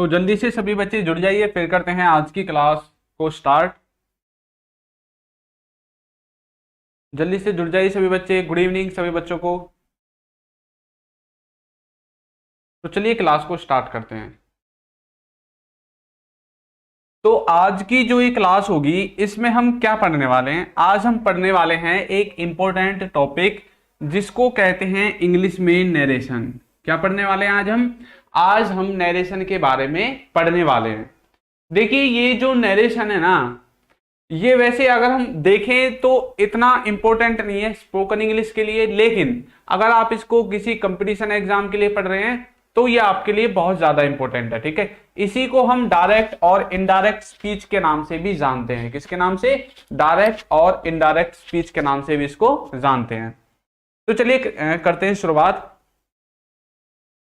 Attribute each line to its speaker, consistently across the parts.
Speaker 1: तो जल्दी से सभी बच्चे जुड़ जाइए, फिर करते हैं आज की क्लास को स्टार्ट। जल्दी से जुड़ जाइए सभी बच्चे। गुड इवनिंग सभी बच्चों को। तो चलिए क्लास को स्टार्ट करते हैं। तो आज की जो ये क्लास होगी इसमें हम क्या पढ़ने वाले हैं? आज हम पढ़ने वाले हैं एक इंपॉर्टेंट टॉपिक जिसको कहते हैं इंग्लिश में नरेशन। क्या पढ़ने वाले हैं आज हम नरेशन के बारे में पढ़ने वाले हैं। देखिए ये जो नरेशन है ना, ये वैसे अगर हम देखें तो इतना इंपॉर्टेंट नहीं है स्पोकन इंग्लिश के लिए, लेकिन अगर आप इसको किसी कंपटीशन एग्जाम के लिए पढ़ रहे हैं तो ये आपके लिए बहुत ज्यादा इंपॉर्टेंट है। ठीक है, इसी को हम डायरेक्ट और इनडायरेक्ट स्पीच के नाम से भी जानते हैं। किसके नाम से? डायरेक्ट और इनडायरेक्ट स्पीच के नाम से भी इसको जानते हैं। तो चलिए करते हैं शुरुआत।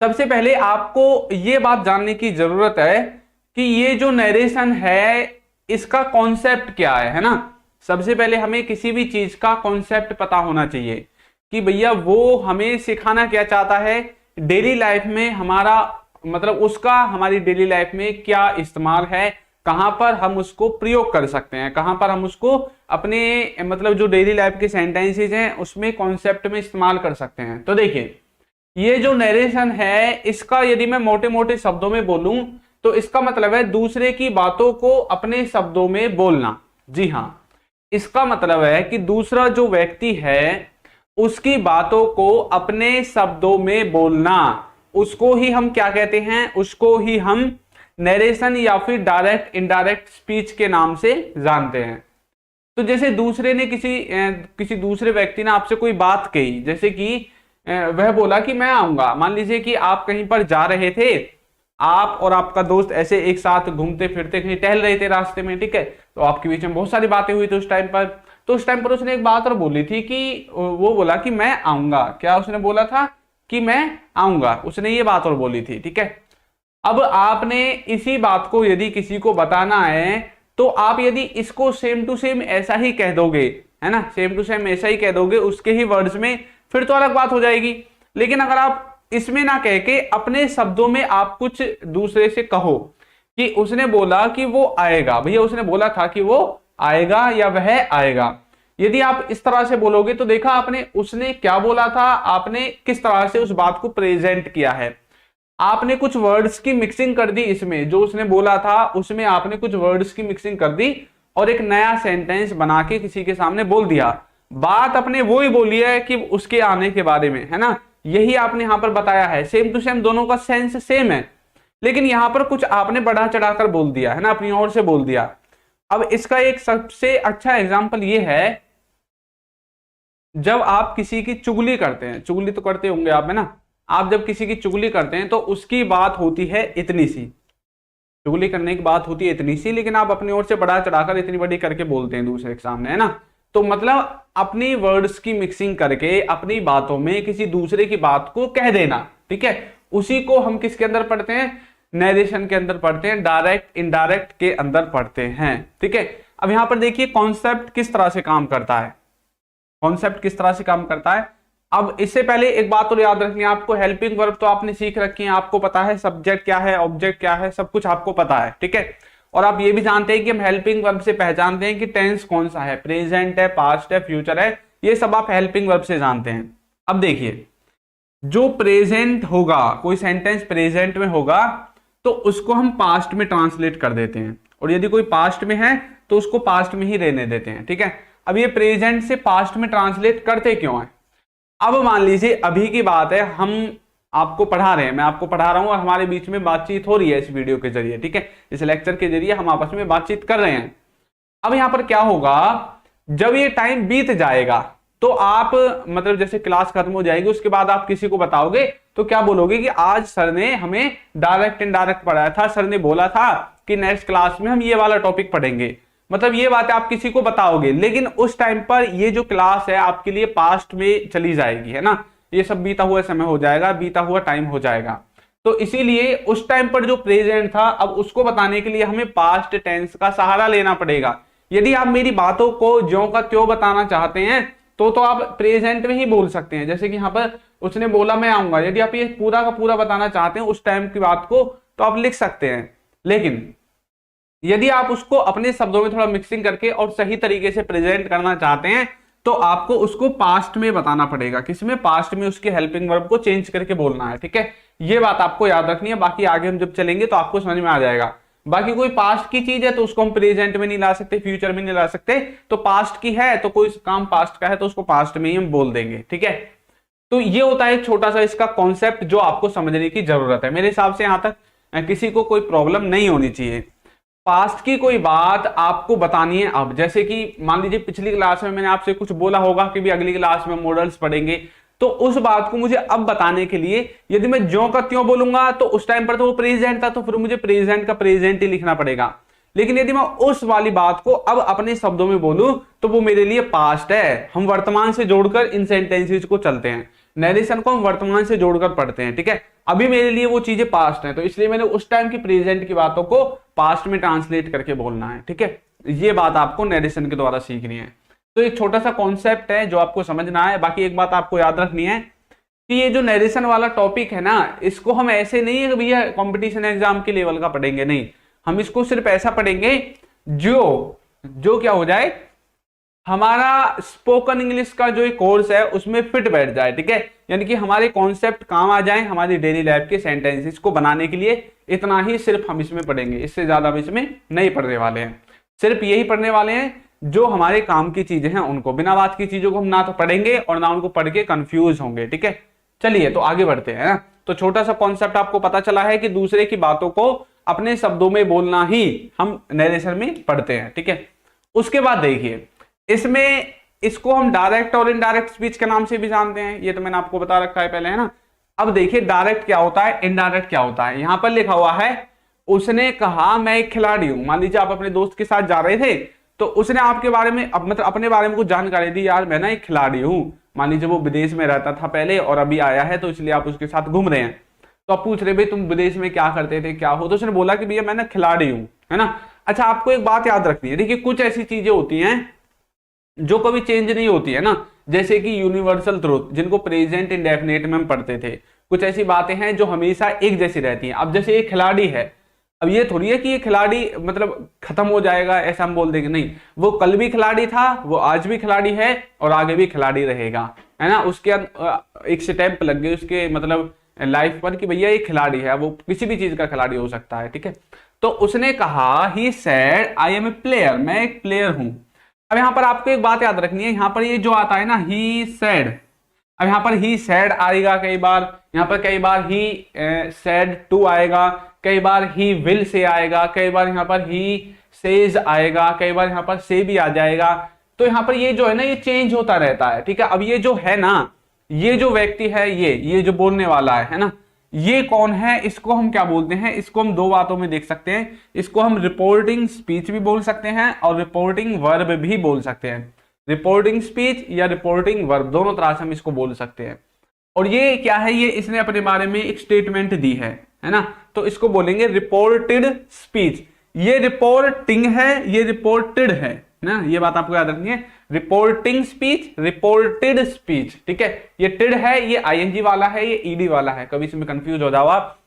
Speaker 1: सबसे पहले आपको ये बात जानने की जरूरत है कि ये जो नरेशन है इसका कॉन्सेप्ट क्या है ना। सबसे पहले हमें किसी भी चीज का कॉन्सेप्ट पता होना चाहिए कि भैया वो हमें सिखाना क्या चाहता है, डेली लाइफ में हमारा मतलब उसका हमारी डेली लाइफ में क्या इस्तेमाल है, कहां पर हम उसको प्रयोग कर सकते हैं, कहां पर हम उसको अपने मतलब जो डेली लाइफ के सेंटेंसेस हैं उसमें कॉन्सेप्ट में इस्तेमाल कर सकते हैं। तो देखिए ये जो नरेशन है इसका यदि मैं मोटे मोटे शब्दों में बोलूं तो इसका मतलब है दूसरे की बातों को अपने शब्दों में बोलना। जी हाँ, इसका मतलब है कि दूसरा जो व्यक्ति है उसकी बातों को अपने शब्दों में बोलना, उसको ही हम क्या कहते हैं? उसको ही हम नरेशन या फिर डायरेक्ट इनडायरेक्ट स्पीच के नाम से जानते हैं। तो जैसे दूसरे ने किसी दूसरे व्यक्ति ने आपसे कोई बात कही, जैसे कि वह बोला कि मैं आऊंगा। मान लीजिए कि आप कहीं पर जा रहे थे, आप और आपका दोस्त ऐसे एक साथ घूमते फिरते कहीं टहल रहे थे रास्ते में। ठीक है, तो आपके बीच में बहुत सारी बातें हुई थी उस टाइम पर। तो उस टाइम पर उसने एक बात और बोली थी कि वो बोला कि मैं आऊंगा। क्या उसने बोला था? कि मैं आऊंगा, उसने ये बात और बोली थी। ठीक है, अब आपने इसी बात को यदि किसी को बताना है तो आप यदि इसको सेम टू सेम ऐसा ही कह दोगे, है ना, सेम टू सेम ऐसा ही कह दोगे उसके ही वर्ड्स में, फिर तो अलग बात हो जाएगी। लेकिन अगर आप इसमें ना कह के अपने शब्दों में आप कुछ दूसरे से कहो कि उसने बोला कि वो आएगा, भैया उसने बोला था कि वो आएगा या वह आएगा। यदि आप इस तरह से बोलोगे तो देखा आपने उसने क्या बोला था, आपने किस तरह से उस बात को प्रेजेंट किया है। आपने कुछ वर्ड्स की मिक्सिंग कर दी, इसमें जो उसने बोला था उसमें आपने कुछ वर्ड्स की मिक्सिंग कर दी और एक नया सेंटेंस बना के किसी के सामने बोल दिया। बात अपने वो ही बोली है कि उसके आने के बारे में, है ना, यही आपने यहां पर बताया है। सेम टू सेम दोनों का सेंस सेम है, लेकिन यहां पर कुछ आपने बढ़ा चढ़ाकर बोल दिया, है ना, अपनी ओर से बोल दिया। अब इसका एक सबसे अच्छा एग्जांपल ये है, जब आप किसी की चुगली करते हैं, चुगली तो करते होंगे आप, है ना, आप जब किसी की चुगली करते हैं तो उसकी बात होती है इतनी सी, चुगली करने की बात होती है इतनी सी, लेकिन आप अपनी ओर से बढ़ा चढ़ाकर इतनी बड़ी करके बोलते हैं दूसरे के सामने, है ना। तो मतलब अपनी वर्ड्स की मिक्सिंग करके अपनी बातों में किसी दूसरे की बात को कह देना। ठीक है, उसी को हम किसके अंदर पढ़ते हैं? नरेशन के अंदर पढ़ते हैं, डायरेक्ट इनडायरेक्ट के अंदर पढ़ते हैं। ठीक है, अब यहां पर देखिए कॉन्सेप्ट किस तरह से काम करता है, कॉन्सेप्ट किस तरह से काम करता है। अब इससे पहले एक बात तो याद रखनी है आपको, हेल्पिंग वर्ब तो आपने सीख रखी है, आपको पता है सब्जेक्ट क्या है, ऑब्जेक्ट क्या है, सब कुछ आपको पता है। ठीक है, और आप ये भी जानते हैं कि हम हेल्पिंग वर्ब से पहचानते हैं कि टेंस कौन सा है, प्रेजेंट है, पास्ट है, फ्यूचर है, ये सब आप हेल्पिंग वर्ब से जानते हैं। अब देखिए जो प्रेजेंट होगा, कोई सेंटेंस प्रेजेंट में होगा तो उसको हम पास्ट में ट्रांसलेट कर देते हैं, और यदि कोई पास्ट में है तो उसको पास्ट में ही रहने देते हैं। ठीक है, अब ये प्रेजेंट से पास्ट में ट्रांसलेट करते क्यों है? अब मान लीजिए अभी की बात है, हम आपको पढ़ा रहे हैं, मैं आपको पढ़ा रहा हूं और हमारे बीच में बातचीत हो रही है इस वीडियो के जरिए। ठीक है, इस लेक्चर के जरिए हम आपस में बातचीत कर रहे हैं। अब यहां पर क्या होगा, जब ये टाइम बीत जाएगा तो आप मतलब जैसे क्लास खत्म हो जाएगी उसके बाद आप किसी को बताओगे तो क्या बोलोगे कि आज सर ने हमें डायरेक्ट इनडायरेक्ट पढ़ाया था, सर ने बोला था कि नेक्स्ट क्लास में हम ये वाला टॉपिक पढ़ेंगे। मतलब ये बात आप किसी को बताओगे, लेकिन उस टाइम पर ये जो क्लास है आपके लिए पास्ट में चली जाएगी, है ना, ये सब बीता हुआ समय हो जाएगा, बीता हुआ टाइम हो जाएगा। तो इसीलिए उस टाइम पर जो प्रेजेंट था अब उसको बताने के लिए हमें पास्ट टेंस का सहारा लेना पड़ेगा। यदि आप मेरी बातों को ज्यों का त्यों बताना चाहते हैं तो आप प्रेजेंट में ही बोल सकते हैं। जैसे कि यहाँ पर उसने बोला मैं आऊंगा, यदि आप ये पूरा का पूरा बताना चाहते हैं उस टाइम की बात को तो आप लिख सकते हैं। लेकिन यदि आप उसको अपने शब्दों में थोड़ा मिक्सिंग करके और सही तरीके से प्रेजेंट करना चाहते हैं तो आपको उसको पास्ट में बताना पड़ेगा। किसमें? पास्ट में उसके हेल्पिंग वर्ब को चेंज करके बोलना है, ठीक है। ये बात आपको याद रखनी है, बाकी आगे हम जब चलेंगे तो आपको समझ में आ जाएगा। बाकी कोई पास्ट की चीज है तो उसको हम प्रेजेंट में नहीं ला सकते, फ्यूचर में नहीं ला सकते, तो पास्ट की है तो कोई काम पास्ट का है तो उसको पास्ट में ही हम बोल देंगे, ठीक है। तो ये होता है छोटा सा इसका कॉन्सेप्ट जो आपको समझने की जरूरत है। मेरे हिसाब से यहां तक किसी को कोई प्रॉब्लम नहीं होनी चाहिए। पास्ट की कोई बात आपको बतानी है अब, जैसे कि मान लीजिए पिछली क्लास में मैंने आपसे कुछ बोला होगा कि भी अगली क्लास में मॉडल्स पढ़ेंगे, तो उस बात को मुझे अब बताने के लिए यदि मैं ज्यों का त्यों बोलूंगा तो उस टाइम पर तो वो प्रेजेंट था, तो फिर मुझे प्रेजेंट का प्रेजेंट ही लिखना पड़ेगा। लेकिन यदि मैं उस वाली बात को अब अपने शब्दों में बोलूं तो वो मेरे लिए पास्ट है। हम वर्तमान से जोड़कर इन सेंटेंसेस को चलते हैं, नरेशन को हम वर्तमान से जोड़कर पढ़ते हैं, ठीक है। अभी मेरे लिए वो चीजें पास्ट हैं, तो इसलिए मैंने उस टाइम की प्रेजेंट की बातों को पास्ट में ट्रांसलेट करके बोलना है, ठीक है। ये बात आपको नरेशन के द्वारा सीखनी है। तो एक छोटा सा कॉन्सेप्ट है जो आपको समझना है। बाकी एक बात आपको याद रखनी है कि ये जो नरेशन वाला टॉपिक है ना, इसको हम ऐसे नहीं है कि भैया कंपटीशन एग्जाम के लेवल का पढ़ेंगे, नहीं। हम इसको सिर्फ ऐसा पढ़ेंगे जो क्या हो जाए, हमारा स्पोकन इंग्लिश का जो एक कोर्स है उसमें फिट बैठ जाए, ठीक है। यानी कि हमारे कॉन्सेप्ट काम आ जाए हमारी डेली लाइफ के सेंटेंसेस को बनाने के लिए। इतना ही सिर्फ हम इसमें पढ़ेंगे, इससे ज्यादा हम इसमें नहीं पढ़ने वाले हैं। सिर्फ यही पढ़ने वाले हैं जो हमारे काम की चीजें हैं उनको। बिना बात की चीजों को हम ना तो पढ़ेंगे और ना उनको पढ़ के कंफ्यूज होंगे, ठीक है। चलिए तो आगे बढ़ते हैं ना। तो छोटा सा कॉन्सेप्ट आपको पता चला है कि दूसरे की बातों को अपने शब्दों में बोलना ही हम नरेशन में पढ़ते हैं, ठीक है। उसके बाद देखिए इसमें इसको हम डायरेक्ट और इनडायरेक्ट स्पीच के नाम से भी जानते हैं, ये तो मैंने आपको बता रखा है पहले, है ना। अब देखिए डायरेक्ट क्या होता है, इनडायरेक्ट क्या होता है। यहां पर लिखा हुआ है उसने कहा मैं एक खिलाड़ी हूं। मान लीजिए आप अपने दोस्त के साथ जा रहे थे तो उसने आपके बारे में मतलब अपने बारे में कुछ जानकारी दी, यार मैं ना एक खिलाड़ी हूं। मान लीजिए वो विदेश में रहता था पहले और अभी आया है तो इसलिए आप उसके साथ घूम रहे हैं, तो आप पूछ रहे भाई तुम विदेश में क्या करते थे, क्या हो, तो उसने बोला कि भैया मैं ना खिलाड़ी हूं, है ना। अच्छा आपको एक बात याद रखनी है, देखिए कुछ ऐसी चीजें होती हैं जो कभी चेंज नहीं होती है ना, जैसे कि यूनिवर्सल ट्रूथ जिनको प्रेजेंट इंडेफिनेट में हम पढ़ते थे। कुछ ऐसी बातें हैं जो हमेशा एक जैसी रहती हैं। अब जैसे एक खिलाड़ी है, अब ये थोड़ी है कि ये खिलाड़ी मतलब खत्म हो जाएगा ऐसा हम बोल देंगे, नहीं। वो कल भी खिलाड़ी था, वो आज भी खिलाड़ी है और आगे भी खिलाड़ी रहेगा, है ना। उसके एक स्टेप लग गई उसके मतलब लाइफ पर कि भैया ये खिलाड़ी है, वो किसी भी चीज का खिलाड़ी हो सकता है, ठीक है। तो उसने कहा he said I am a player, मैं एक प्लेयर हूं। अब यहां पर आपको एक बात याद रखनी है, यहां पर ये जो आता है ना ही सेड, अब यहां पर ही सेड आएगा कई बार, यहां पर कई बार ही सेड टू आएगा, कई बार ही विल से आएगा, कई बार यहां पर ही सेज आएगा, कई बार यहां पर से भी आ जाएगा। तो यहां पर ये जो है ना ये चेंज होता रहता है, ठीक है। अब ये जो है ना, ये जो व्यक्ति है ये जो बोलने वाला है ना, ये कौन है, इसको हम क्या बोलते हैं, इसको हम दो बातों में देख सकते हैं। इसको हम रिपोर्टिंग स्पीच भी बोल सकते हैं और रिपोर्टिंग वर्ब भी बोल सकते हैं। रिपोर्टिंग स्पीच या रिपोर्टिंग वर्ब दोनों तरह से हम इसको बोल सकते हैं। और ये क्या है, ये इसने अपने बारे में एक स्टेटमेंट दी है ना, तो इसको बोलेंगे रिपोर्टेड स्पीच। ये रिपोर्टिंग है, ये रिपोर्टेड है ना, ये बात आपको याद रखनी है। रिपोर्टिंग स्पीच, रिपोर्टेड स्पीच, ठीक है। ये टिड है, ये आईएनजी वाला है, ये ईडी वाला है, कभी इसमें कंफ्यूज हो जाओ आप।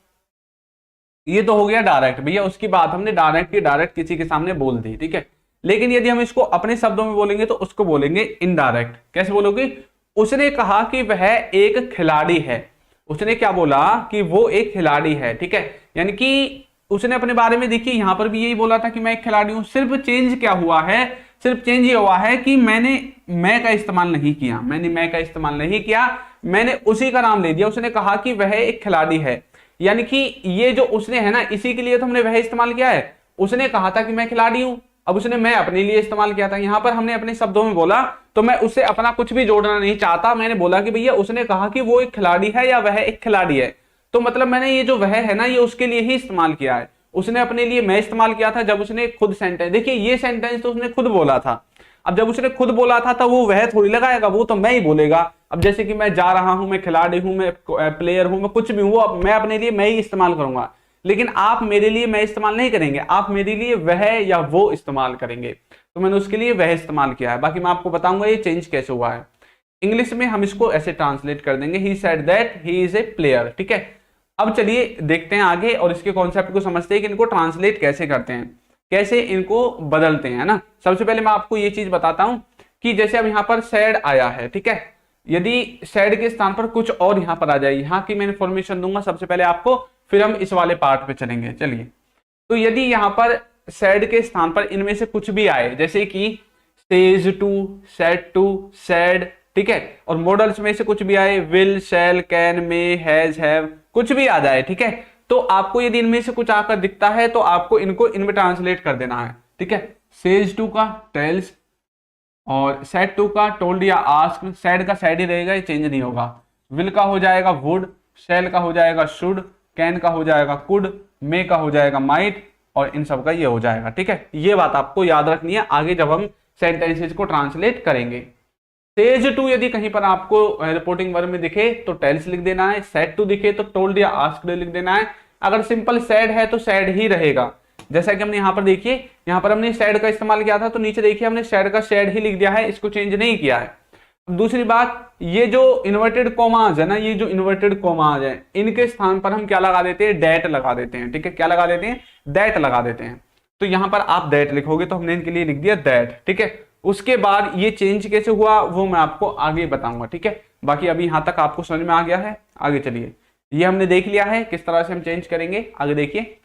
Speaker 1: ये तो हो गया डायरेक्ट, भैया उसकी बात हमने डायरेक्ट की डायरेक्ट किसी के सामने बोल दी, ठीक है। लेकिन यदि हम इसको अपने शब्दों में बोलेंगे तो उसको बोलेंगे इनडायरेक्ट। कैसे बोलोगे, उसने कहा कि वह एक खिलाड़ी है। उसने क्या बोला कि वो एक खिलाड़ी है, ठीक है। यानी कि उसने अपने बारे में, देखिए यहां पर भी यही बोला था कि मैं एक खिलाड़ी हूं। सिर्फ चेंज क्या हुआ है, सिर्फ चेंज ये हुआ है कि मैंने मैं का इस्तेमाल नहीं किया, मैंने मैं का इस्तेमाल नहीं किया, मैंने उसी का नाम ले दिया। उसने कहा कि वह एक खिलाड़ी है, यानी कि ये जो उसने है ना, इसी के लिए तो हमने वह इस्तेमाल किया है। उसने कहा था कि मैं खिलाड़ी हूं, अब उसने मैं अपने लिए इस्तेमाल किया था। यहां पर हमने अपने शब्दों में बोला तो मैं उससे अपना कुछ भी जोड़ना नहीं चाहता। मैंने बोला कि भैया उसने कहा कि वो एक खिलाड़ी है या वह एक खिलाड़ी है, तो मतलब मैंने ये जो वह है ना, ये उसके लिए ही इस्तेमाल किया है। उसने अपने लिए मैं इस्तेमाल किया था जब उसने खुद सेंटेंस, देखिए ये सेंटेंस तो उसने खुद बोला था। अब जब उसने खुद बोला था तो वो वह थोड़ी लगाएगा, वो तो मैं ही बोलेगा। अब जैसे कि मैं जा रहा हूं, मैं खिलाड़ी हूं, मैं प्लेयर हूं, मैं कुछ भी हूं, अब मैं अपने लिए मैं ही इस्तेमाल करूंगा। लेकिन आप मेरे लिए मैं इस्तेमाल नहीं करेंगे, आप मेरे लिए वह या वो इस्तेमाल करेंगे। तो मैंने उसके लिए वह इस्तेमाल किया है। बाकी मैं आपको बताऊंगा ये चेंज कैसे हुआ है। इंग्लिश में हम इसको ऐसे ट्रांसलेट कर देंगे, he said that he is a player, ठीक है। अब चलिए देखते हैं आगे और इसके कॉन्सेप्ट को समझते हैं कि इनको ट्रांसलेट कैसे करते हैं, कैसे इनको बदलते हैं, है ना। सबसे पहले मैं आपको ये चीज बताता हूं कि जैसे अब यहाँ पर सैड आया है, ठीक है, यदि सैड के स्थान पर कुछ और यहाँ पर आ जाए, यहाँ की मैं इन्फॉर्मेशन दूंगा सबसे पहले आपको, फिर हम इस वाले पार्ट पे चलेंगे। चलिए, तो यदि यहाँ पर सैड के स्थान पर इनमें से कुछ भी आए, जैसे कि says to, said to, said, ठीक है, और मॉडल्स में से कुछ भी आए, will, shall, can, may, has, have, कुछ भी आ जाए, ठीक है, तो आपको यदि इनमें से कुछ आकर दिखता है तो आपको इनको इनमें ट्रांसलेट कर देना है, ठीक है। सेज टू का टेल्स, और सेड टू का टोल्ड या आस्क, सैड का सैड ही रहेगा, ये चेंज नहीं होगा। विल का हो जाएगा वुड, शैल का हो जाएगा शुड, कैन का हो जाएगा कुड, मे का हो जाएगा माइट, और इन सब का ये हो जाएगा, ठीक है। ये बात आपको याद रखनी है आगे जब हम सेंटेंसेस को ट्रांसलेट करेंगे। सेज टू यदि कहीं पर आपको रिपोर्टिंग वर्ब में दिखे तो टेल्स लिख देना है, सेड टू दिखे तो टोल्ड या आस्क्ड लिख देना है। अगर सिंपल सैड है तो सैड ही रहेगा, जैसा कि हमने यहाँ पर देखिए, यहाँ पर हमने सैड का इस्तेमाल किया था तो नीचे देखिए हमने सैड का सैड ही लिख दिया है, इसको चेंज नहीं किया है। दूसरी बात, ये जो इन्वर्टेड कोमाज है ना, ये जो इन्वर्टेड कोमाज है, इनके स्थान पर हम क्या लगा देते हैं, डेट लगा देते हैं, ठीक है। क्या लगा देते हैं, दैट लगा देते हैं। तो यहां पर आप दैट लिखोगे तो हमने इनके लिए लिख दिया दैट, ठीक है। उसके बाद ये चेंज कैसे हुआ वो मैं आपको आगे बताऊंगा, ठीक है। बाकी अभी यहां तक आपको समझ में आ गया है, आगे चलिए। ये हमने देख लिया है किस तरह से हम चेंज करेंगे, आगे देखिए।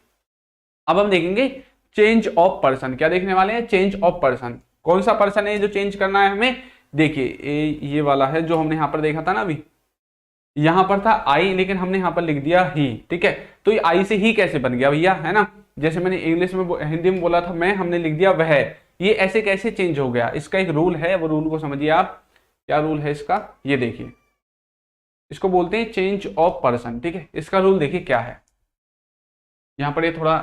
Speaker 1: अब हम देखेंगे चेंज ऑफ पर्सन, क्या देखने वाले हैं, चेंज ऑफ पर्सन। कौन सा पर्सन है जो चेंज करना है हमें, देखिए ये वाला है जो हमने यहां पर देखा था ना, अभी यहां पर था आई, लेकिन हमने यहां पर लिख दिया ही, ठीक है। तो ये आई से ही कैसे बन गया भैया, है ना। जैसे मैंने इंग्लिश में हिंदी में बोला था मैं, हमने लिख दिया वह, ये ऐसे कैसे चेंज हो गया। इसका एक रूल है, वो रूल को समझिए आप। क्या रूल है इसका, ये देखिए, इसको बोलते हैं चेंज ऑफ पर्सन, ठीक है। इसका रूल देखिए क्या है, यहां पर ये थोड़ा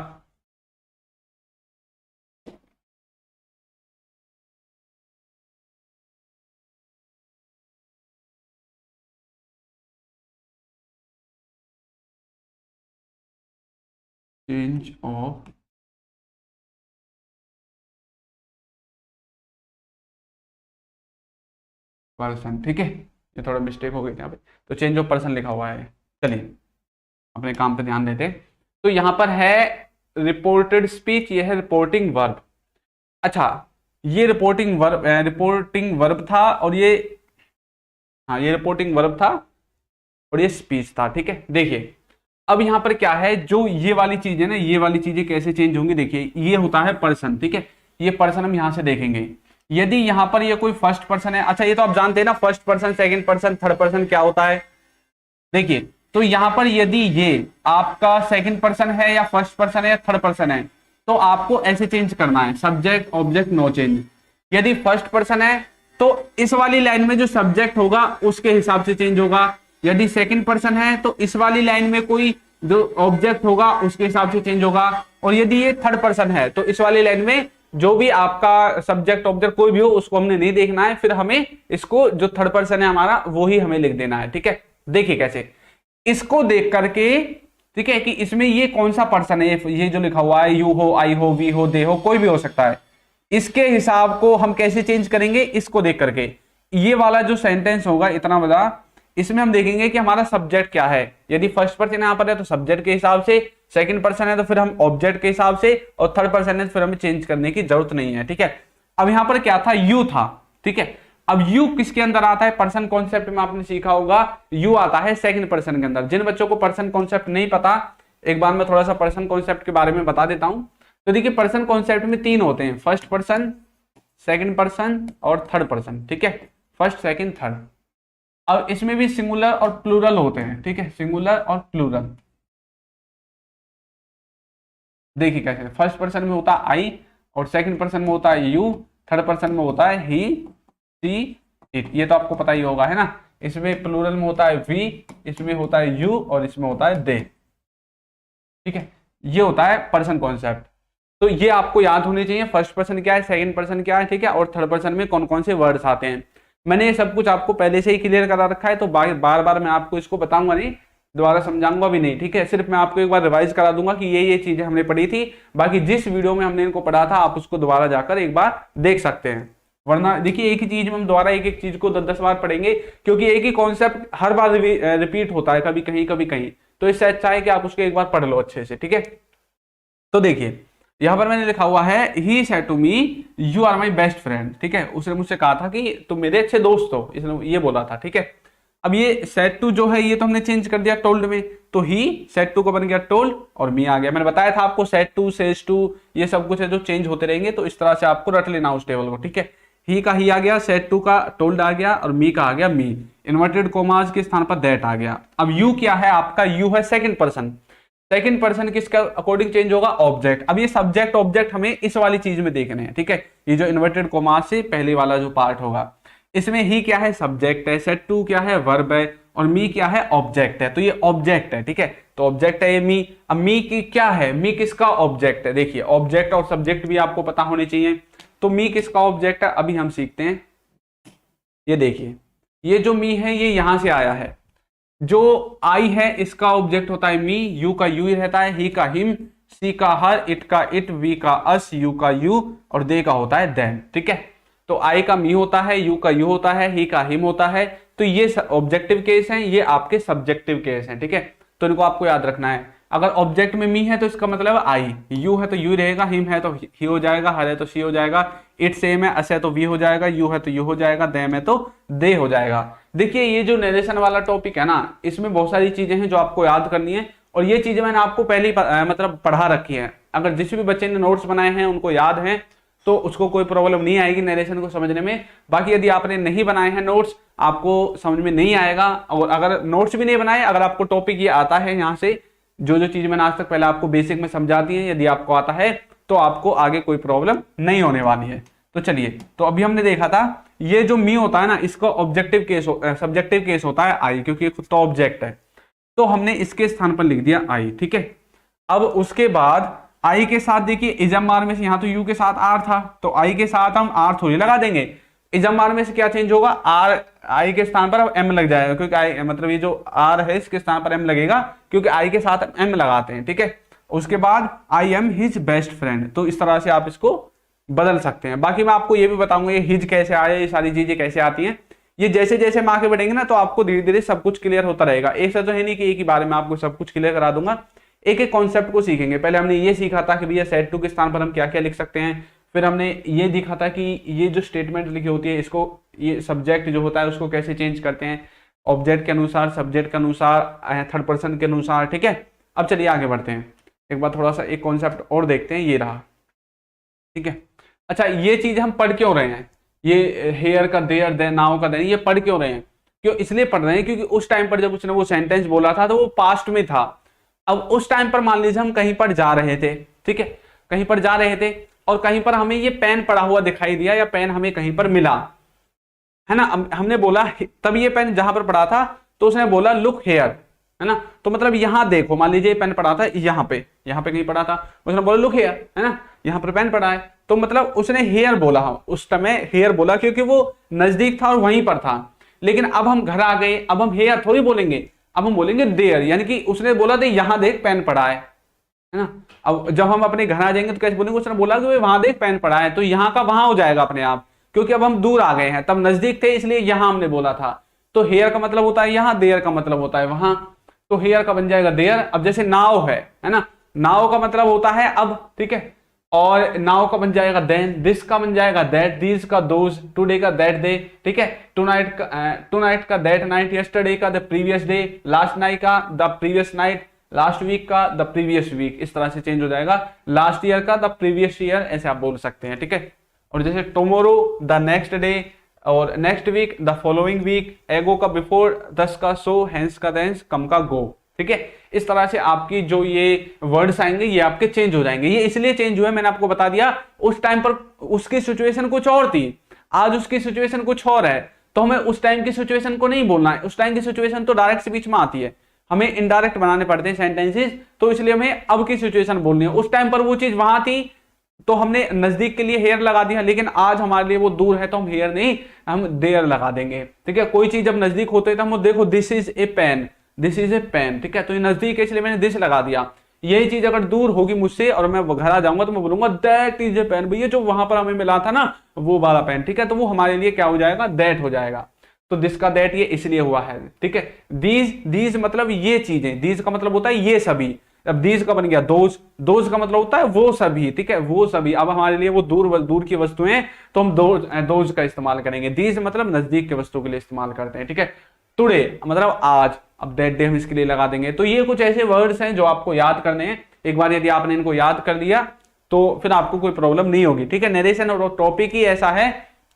Speaker 1: चेंज ऑफ पर्सन, ठीक है। ये थोड़ा मिस्टेक हो गई यहाँ पे, तो चेंज ऑफ पर्सन लिखा हुआ है। चलिए अपने काम पे ध्यान देते हैं। तो यहाँ पर है रिपोर्टेड स्पीच, ये है रिपोर्टिंग वर्ब। अच्छा, ये रिपोर्टिंग वर्ब था, और ये, हाँ ये रिपोर्टिंग वर्ब था और ये स्पीच था, ठीक है। देखिए अब यहाँ पर क्या है, जो ये वाली चीज है ना, ये वाली चीजें कैसे चेंज होंगी, देखिए ये होता है पर्सन, ठीक है। ये पर्सन हम यहाँ से देखेंगे, यदि यहाँ पर ये कोई फर्स्ट पर्सन है, अच्छा ये तो आप जानते हैं ना, first person, second person, third person क्या होता है। देखिए तो यहाँ पर यदि ये आपका सेकंड पर्सन है या फर्स्ट पर्सन है या थर्ड पर्सन है, तो आपको ऐसे चेंज करना है, सब्जेक्ट ऑब्जेक्ट नो चेंज। यदि फर्स्ट पर्सन है तो इस वाली लाइन में जो सब्जेक्ट होगा उसके हिसाब से चेंज होगा। यदि सेकंड पर्सन है तो इस वाली लाइन में कोई जो ऑब्जेक्ट होगा उसके हिसाब से चेंज होगा। और यदि ये थर्ड पर्सन है तो इस वाली लाइन में जो भी आपका सब्जेक्ट ऑब्जेक्ट कोई भी हो उसको हमने नहीं देखना है, फिर हमें इसको जो थर्ड पर्सन है हमारा वो ही हमें लिख देना है, ठीक है। देखिए कैसे, इसको देख करके, ठीक है, कि इसमें ये कौन सा पर्सन है, ये जो लिखा हुआ है, यू हो, आई हो, वी हो, दे हो, कोई भी हो सकता है, इसके हिसाब को हम कैसे चेंज करेंगे, इसको देख करके। ये वाला जो सेंटेंस होगा इतना बड़ा, इसमें हम देखेंगे कि हमारा सब्जेक्ट क्या है। यदि फर्स्ट पर्सन यहाँ पर है तो सब्जेक्ट के हिसाब से, सेकंड पर्सन है तो फिर हम ऑब्जेक्ट के हिसाब से, और थर्ड पर्सन है तो फिर हमें चेंज करने की जरूरत नहीं है, ठीक है। अब यहाँ पर क्या था, यू था, ठीक है। अब यू किसके अंदर आता है, पर्सन कॉन्सेप्ट में आपने सीखा होगा, यू आता है सेकंड पर्सन के अंदर। जिन बच्चों को पर्सन कॉन्सेप्ट नहीं पता, एक बार मैं थोड़ा सा पर्सन कॉन्सेप्ट के बारे में बता देता हूं। तो देखिए पर्सन कॉन्सेप्ट में तीन होते हैं, फर्स्ट पर्सन, सेकंड पर्सन और थर्ड पर्सन, ठीक है, फर्स्ट सेकंड थर्ड। अब इसमें भी सिंगुलर और प्लूरल होते हैं, ठीक है, सिंगुलर और प्लूरल। देखिए कैसे, फर्स्ट पर्सन में होता है आई, और सेकंड पर्सन में होता है यू, थर्ड पर्सन में होता है ही, सी, इट, ये तो आपको पता ही होगा, है ना। इसमें प्लूरल में होता है वी, इसमें होता है यू, और इसमें होता है दे, ठीक है। ये होता है पर्सन कॉन्सेप्ट। तो ये आपको याद होने चाहिए, फर्स्ट पर्सन क्या है, सेकंड पर्सन क्या है, ठीक है, और थर्ड पर्सन में कौन कौन से वर्ड्स आते हैं। मैंने ये सब कुछ आपको पहले से ही क्लियर करा रखा है, तो बार बार मैं आपको इसको बताऊंगा नहीं, दोबारा समझाऊंगा भी नहीं, ठीक है। सिर्फ मैं आपको एक बार रिवाइज करा दूंगा कि ये चीजें हमने पढ़ी थी। बाकी जिस वीडियो में हमने इनको पढ़ा था आप उसको दोबारा जाकर एक बार देख सकते हैं, वरना देखिए एक ही चीज में हम दोबारा एक चीज को 10 बार पढ़ेंगे, क्योंकि एक ही कॉन्सेप्ट हर बार रिपीट होता है, कभी कहीं कभी कहीं। तो इससे अच्छा है कि आप उसको एक बार पढ़ लो अच्छे से, ठीक है। तो देखिए यहां पर मैंने लिखा हुआ है he said to me you are my best friend, ठीक है। उसने मुझसे कहा था कि तुम मेरे अच्छे दोस्त हो, इसने ये बोला था, ठीक है। अब ये सेड टू जो है ये तो हमने चेंज कर दिया टोल्ड में, तो ही सेड टू का बन गया टोल्ड और मी आ गया। मैंने बताया था आपको सेड टू सेज टू ये सब कुछ है जो चेंज होते रहेंगे, तो इस तरह से आपको रट लेना उस टेबल को, ठीक है। ही का ही आ गया, सेड टू का टोल्ड आ गया और मी का आ गया मी, इन्वर्टेड कोमास के स्थान पर दैट आ गया। अब यू क्या है आपका, यू है सेकंड पर्सन, सेकंड पर्सन किसका अकॉर्डिंग चेंज होगा, ऑब्जेक्ट। अब ये सब्जेक्ट ऑब्जेक्ट हमें इस वाली चीज में देखने हैं, ठीक है। ये जो इन्वर्टेड कोमास से पहले वाला जो पार्ट होगा, इसमें ही क्या है, सब्जेक्ट है, सेड टू क्या है, वर्ब है, और मी क्या है, ऑब्जेक्ट है। तो ये ऑब्जेक्ट है, ठीक है। तो ऑब्जेक्ट है ये मी। अब मी की क्या है, मी किसका ऑब्जेक्ट है, देखिए ऑब्जेक्ट और सब्जेक्ट भी आपको पता होने चाहिए। तो मी किसका ऑब्जेक्ट है, अभी हम सीखते हैं। ये देखिए ये जो मी है ये यहां से आया है, जो आई है इसका ऑब्जेक्ट होता है मी, यू का यू रहता है, ही का हिम, सी का हर, इट का इट, वी का अस, यू का यू और दे का होता है देम, ठीक है। तो आई का मी होता है, यू का यू होता है, ही का हिम होता है। तो ये ऑब्जेक्टिव केस हैं, ये आपके सब्जेक्टिव केस हैं, ठीक है। तो इनको आपको याद रखना है। अगर ऑब्जेक्ट में मी है तो इसका मतलब आई, यू है तो यू रहेगा, हिम है तो ही हो जाएगा, हर है तो शी हो जाएगा, इट सेम है, अस है तो वी हो जाएगा, यू है तो यू हो जाएगा, देम है तो दे हो जाएगा। देखिए ये जो नरेशन वाला टॉपिक है ना, इसमें बहुत सारी चीजें हैं जो आपको याद करनी है, और ये चीजें मैंने आपको पहले ही मतलब पढ़ा रखी है। अगर जिस भी बच्चे ने नोट्स बनाए हैं उनको याद है तो उसको कोई प्रॉब्लम नहीं आएगी नरेशन को समझने में। बाकी यदि आपने नहीं बनाए हैं नोट्स, आपको समझ में नहीं आएगा। और अगर नोट्स भी नहीं बनाए, अगर आपको टॉपिक ये आता है, यहाँ से जो जो चीज मैंने आज तक पहले आपको बेसिक में समझा दी है, यदि आपको आता है तो आपको आगे कोई प्रॉब्लम नहीं होने वाली है। तो चलिए, तो अभी हमने देखा था ये जो मी होता है ना, इसका ऑब्जेक्टिव केस सब्जेक्टिव केस होता है आई, क्योंकि खुद तो ऑब्जेक्ट है। तो हमने इसके स्थान पर लिख दिया आई, ठीक है। अब उसके बाद आई के साथ देखिए इजम मार में से, यहाँ तो यू के साथ आर था, तो आई के साथ हम आर थोड़ी लगा देंगे। इजम मार में से क्या चेंज होगा, आर आई के स्थान पर अब एम लग जाएगा, क्योंकि आई मतलब ये जो आर है इसके स्थान पर एम लगेगा, क्योंकि आई के साथ एम लगाते हैं, ठीक है। उसके बाद I am his best friend, तो इस तरह से आप इसको बदल सकते हैं। बाकी मैं आपको ये भी बताऊंगा ये हिज कैसे आया, ये सारी चीजें कैसे आती हैं। ये जैसे जैसे हम आगे बढ़ेंगे ना, तो आपको धीरे धीरे सब कुछ क्लियर होता रहेगा। एक से तो है नहीं कि एक ही बारे में आपको सब कुछ क्लियर करा दूंगा, एक एक कॉन्सेप्ट को सीखेंगे। पहले हमने ये सीखा था कि भैया सेड टू के स्थान पर हम क्या क्या लिख सकते हैं, फिर हमने ये देखा था कि ये जो स्टेटमेंट लिखी होती है इसको, ये सब्जेक्ट जो होता है उसको कैसे चेंज करते हैं, ऑब्जेक्ट के अनुसार, सब्जेक्ट के अनुसार, थर्ड पर्सन के अनुसार, ठीक है। अब चलिए आगे बढ़ते हैं, एक बार थोड़ा सा एक कॉन्सेप्ट और देखते हैं, ये रहा, ठीक है। अच्छा ये चीज हम पढ़ क्यों रहे हैं, ये हेयर का देयर, दे, नाउ का देन, ये पढ़ क्यों रहे हैं, क्यों इसलिए पढ़ रहे हैं क्योंकि उस टाइम पर जब उसने वो सेंटेंस बोला था तो वो पास्ट में था। अब उस टाइम पर मान लीजिए हम कहीं पर जा रहे थे, ठीक है, कहीं पर जा रहे थे और कहीं पर हमें ये पेन पड़ा हुआ दिखाई दिया या पेन हमें कहीं पर मिला, है ना। हमने बोला, तब ये पेन जहां पर पड़ा था तो उसने बोला लुक हेयर, है ना। तो मतलब यहां देखो, मान लीजिए पेन पड़ा था यहाँ पे कहीं पड़ा था, उसने बोला लुक हेयर, है ना, यहाँ पर पेन पड़ा है, तो मतलब उसने हेयर बोला, उस समय हेयर बोला क्योंकि वो नजदीक था और वहीं पर था। लेकिन अब हम घर आ गए, अब हम हेयर थोड़ी बोलेंगे, अब हम बोलेंगे देयर, यानी कि उसने बोला था यहां देख पेन पड़ा है ना। अब जब हम अपने घर आ जाएंगे तो कैसे बोलेंगे, उसने बोला कि वहां देख पेन पड़ा है, तो यहाँ का वहां हो जाएगा अपने आप, क्योंकि अब हम दूर आ गए हैं, तब नजदीक थे इसलिए यहां हमने बोला था। तो हेयर का मतलब होता है यहाँ, देयर का मतलब होता है वहां, तो हेयर का बन जाएगा देयर। अब जैसे नाव है ना, नाव का मतलब होता है अब, ठीक है, और नाउ का बन जाएगा देन, दिस का बन जाएगा दैट, दीज का दोज, टुडे का दैट डे, ठीक है, टुनाइट का दैट नाइट, यस्टरडे का the previous day, last night का the previous night, last week का द प्रीवियस वीक, इस तरह से चेंज हो जाएगा। लास्ट ईयर का द प्रीवियस ईयर, ऐसे आप बोल सकते हैं, ठीक है। और जैसे टुमारो द नेक्स्ट डे, और next week the following week, ago का बिफोर, दस का सो, हेंस का देंस, कम का गो, ठीक है। इस तरह से आपकी जो ये वर्ड्स आएंगे ये आपके चेंज हो जाएंगे। ये इसलिए चेंज हुए, मैंने आपको बता दिया, उस टाइम पर उसकी सिचुएशन कुछ और थी, आज उसकी सिचुएशन कुछ और है, तो हमें उस टाइम की सिचुएशन को नहीं बोलना है। उस टाइम की सिचुएशन तो डायरेक्ट स्पीच में आती है, हमें इनडायरेक्ट बनाने पड़ते हैं सेंटेंसेस, तो इसलिए हमें अब की सिचुएशन बोलनी है। उस टाइम पर वो चीज वहां थी तो हमने नजदीक के लिए हेयर लगा दिया, लेकिन आज हमारे लिए वो दूर है तो हम हेयर नहीं, हम देयर लगा देंगे, ठीक है। कोई चीज जब नजदीक होते है तो हम देखो this is a pen, this is a pen, ठीक है, तो ये नजदीक है इसलिए मैंने दिस लगा दिया। यही चीज अगर दूर होगी मुझसे और मैं घर आ जाऊंगा तो मैं बोलूंगा दैट इज ए पेन, भैया जो वहां पर हमें मिला था ना वो वाला पेन, ठीक है, तो वो हमारे लिए क्या हो जाएगा, दैट हो जाएगा। तो दिस का दैट ये इसलिए हुआ है, ठीक है। दीज मतलब ये चीजें, दीज का मतलब होता है ये सभी। अब दीज का बन गया दोज का मतलब होता है वो सभी, ठीक है, वो सभी। अब हमारे लिए वो दूर दूर की वस्तुएं, तो हम दोज का इस्तेमाल करेंगे। दीज मतलब नजदीक के वस्तु के लिए इस्तेमाल करते हैं, ठीक है। टुडे मतलब आज, अब दैट डे हम इसके लिए लगा देंगे। तो ये कुछ ऐसे वर्ड्स हैं जो आपको याद करने हैं। एक बार यदि आपने इनको याद कर लिया तो फिर आपको कोई प्रॉब्लम नहीं होगी, ठीक है। नरेशन और टॉपिक ही ऐसा है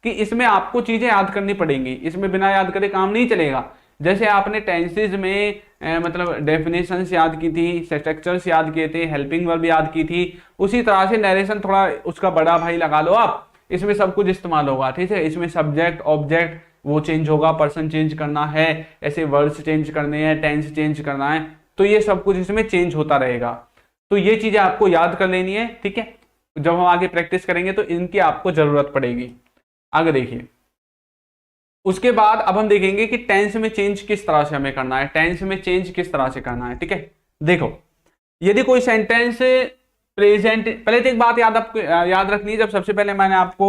Speaker 1: कि इसमें आपको चीजें याद करनी पड़ेंगी, इसमें बिना याद करे काम नहीं चलेगा। जैसे आपने टेंसेज में मतलब डेफिनेशंस याद की थी, स्ट्रक्चर्स याद किए थे, हेल्पिंग वर्ब याद की थी, उसी तरह से नरेशन थोड़ा उसका बड़ा भाई लगा लो आप, इसमें सब कुछ इस्तेमाल होगा, ठीक है। इसमें सब्जेक्ट ऑब्जेक्ट वो चेंज होगा, पर्सन चेंज करना है, ऐसे वर्ड्स चेंज करने हैं, टेंस चेंज करना है, तो ये सब कुछ इसमें चेंज होता रहेगा। तो ये चीजें आपको याद कर लेनी है, ठीक है। जब हम आगे प्रैक्टिस करेंगे तो इनकी आपको जरूरत पड़ेगी। आगे देखिए, उसके बाद अब हम देखेंगे कि टेंस में चेंज किस तरह से हमें करना है, टेंस में चेंज किस तरह से करना है, ठीक है। देखो, यदि कोई सेंटेंस प्रेजेंट, पहले तो एक बात आपको याद रखनी है। जब सबसे पहले मैंने आपको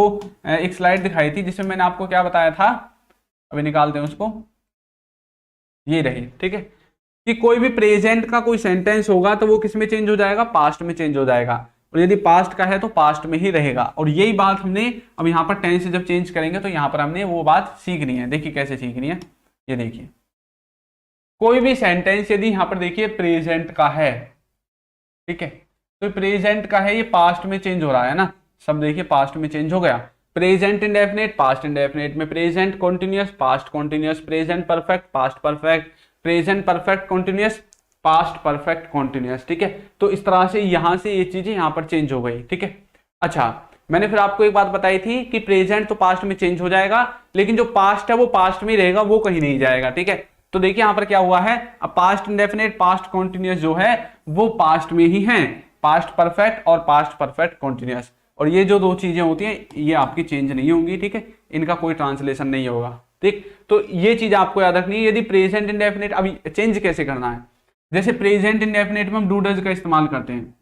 Speaker 1: एक स्लाइड दिखाई थी जिसमें मैंने आपको क्या बताया था, अभी निकालते हैं उसको, ये रही, ठीक है, कि कोई भी प्रेजेंट का कोई सेंटेंस होगा तो वो किस में चेंज हो जाएगा, पास्ट में चेंज हो जाएगा। और यदि पास्ट का है तो पास्ट में ही रहेगा। और यही बात हमने अब यहाँ पर टेंस जब चेंज करेंगे तो यहाँ पर हमने वो बात सीखनी है। देखिए कैसे सीखनी है, ये देखिए, कोई भी सेंटेंस यदि यहाँ पर देखिए प्रेजेंट का है, ठीक है, तो प्रेजेंट का है, ये पास्ट में चेंज हो रहा है ना, सब देखिए पास्ट में चेंज हो गया। प्रेजेंट इंडेफिनिट, पास्ट इंडेफिनिट में, present continuous, past continuous, present perfect, past perfect, present perfect continuous, past perfect continuous, ठीक है। तो इस तरह से यहां से ये चीजें यहां पर चेंज हो गई, ठीक है। अच्छा, मैंने फिर आपको एक बात बताई थी कि प्रेजेंट तो पास्ट में चेंज हो जाएगा, लेकिन जो पास्ट है वो पास्ट में रहेगा, वो कहीं नहीं जाएगा, ठीक है। तो देखिए यहां पर क्या हुआ है, अब पास्ट इंडेफिनिट, पास्ट कॉन्टिन्यूअस जो है वो पास्ट में ही है, पास्ट परफेक्ट और पास्ट परफेक्ट कॉन्टिन्यूअस। और ये जो दो चीजें होती हैं ये आपकी चेंज नहीं होंगी, ठीक है, इनका कोई ट्रांसलेशन नहीं होगा, ठीक। तो ये चीज आपको याद रखनी है। यदि प्रेजेंट इंडेफिनिट, अभी चेंज कैसे करना है, जैसे प्रेजेंट इंडेफिनिट में हम डू डज का इस्तेमाल करते हैं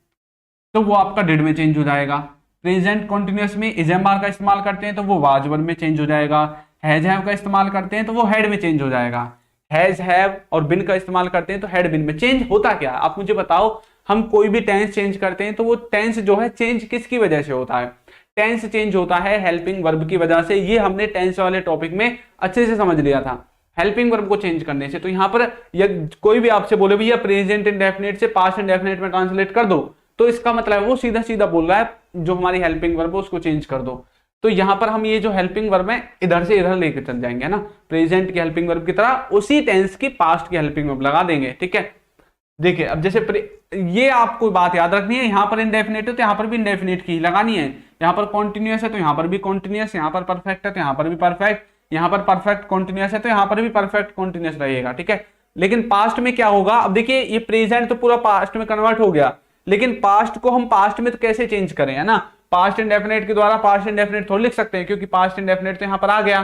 Speaker 1: तो वो आपका डिड में चेंज हो जाएगा। प्रेजेंट कॉन्टिन्यूअस में इज एम आर का इस्तेमाल करते हैं तो वो वाज वर में चेंज हो जाएगा। हैज हैव का इस्तेमाल करते हैं तो वो हैड में चेंज हो जाएगा। हैज हैव और बिन का इस्तेमाल करते हैं तो हैड बिन में। चेंज होता क्या है आप मुझे बताओ, हम कोई भी टेंस चेंज करते हैं तो वो टेंस जो है चेंज किसकी वजह से होता है, टेंस चेंज होता है हेल्पिंग वर्ब की वजह से। ये हमने टेंस वाले टॉपिक में अच्छे से समझ लिया था, हेल्पिंग वर्ब को चेंज करने से। तो यहाँ पर कोई भी आपसे बोले भैया प्रेजेंट इंडेफिनिट से पास्ट इंडेफिनिट में ट्रांसलेट कर दो, तो इसका मतलब है वो सीधा सीधा बोल रहा है जो हमारी हेल्पिंग वर्ब है उसको चेंज कर दो। तो यहाँ पर हम ये जो हेल्पिंग वर्ब है इधर से इधर लेकर चल जाएंगे ना, प्रेजेंट की हेल्पिंग वर्ब की तरह उसी टेंस की पास्ट की हेल्पिंग वर्ब लगा देंगे, ठीक है। देखिए अब जैसे ये आपको बात याद रखनी है, यहाँ पर इंडेफिनिट है तो यहाँ पर भी इंडेफिनिट की ही लगानी है, यहाँ पर कॉन्टिन्यूअस है तो यहाँ पर भी कॉन्टिन्यूअस, यहाँ पर परफेक्ट है तो यहाँ पर भी परफेक्ट, यहाँ पर परफेक्ट कॉन्टिन्यूअस है तो यहाँ पर भी परफेक्ट कॉन्टिन्यूअस रहेगा, ठीक है। लेकिन पास्ट में क्या होगा, अब देखिए ये प्रेजेंट तो पूरा पास्ट में कन्वर्ट हो गया, लेकिन पास्ट को हम पास्ट में तो कैसे चेंज करें, है ना, पास्ट इंडेफिनिट के द्वारा पास्ट इंडेफिनिट थोड़ा लिख सकते हैं क्योंकि पास्ट इंडेफिनिट तो यहाँ पर आ गया।